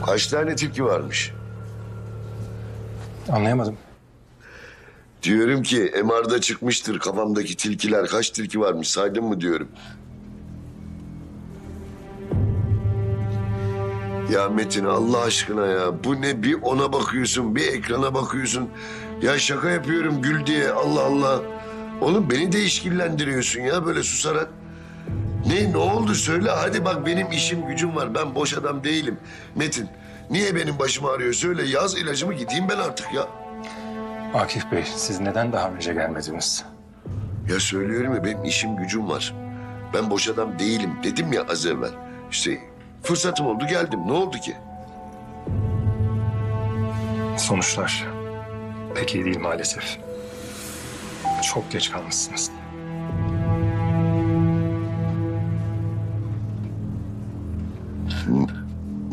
Kaç tane tilki varmış? Anlayamadım. Diyorum ki MR'da çıkmıştır kafamdaki tilkiler. Kaç tilki varmış saydın mı diyorum. Ya Metin Allah aşkına ya. Bu ne, bir ona bakıyorsun bir ekrana bakıyorsun. Ya şaka yapıyorum gül diye, Allah Allah. Oğlum beni de işkillendiriyorsun ya böyle susarak. Ne oldu söyle hadi, bak benim işim gücüm var. Ben boş adam değilim. Metin niye benim başım ağrıyor söyle, yaz ilacımı gideyim ben artık ya. Akif Bey, siz neden daha önce gelmediniz? Ya söylüyorum ya, benim işim gücüm var. Ben boş adam değilim dedim ya az evvel. İşte fırsatım oldu geldim, ne oldu ki? Sonuçlar pek iyi değil maalesef. Çok geç kalmışsınız.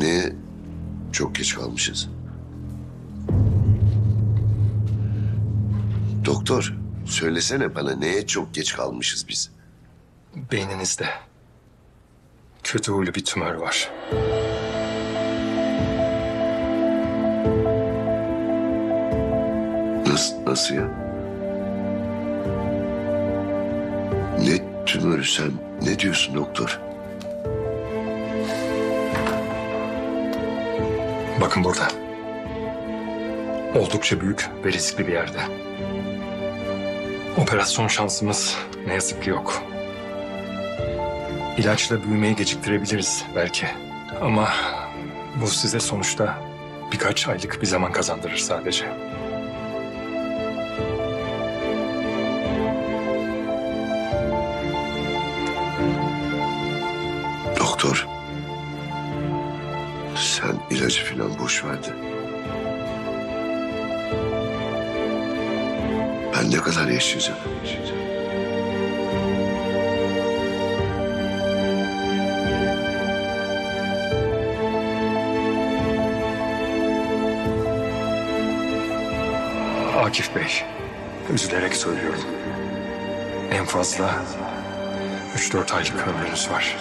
Neye çok geç kalmışız? Doktor söylesene bana, neye çok geç kalmışız biz? Beyninizde kötü huylu bir tümör var. Nasıl ya? Ne tümörü, sen ne diyorsun doktor? Bakın burada. Oldukça büyük ve riskli bir yerde. Operasyon şansımız ne yazık ki yok. İlaçla büyümeyi geciktirebiliriz belki. Ama bu size sonuçta birkaç aylık bir zaman kazandırır sadece. Doktor, sen ilacı falan boş ver de. Ben ne kadar yaşayacağım? Akif Bey, üzülerek söylüyorum. En fazla 3-4 aylık ömrünüz var.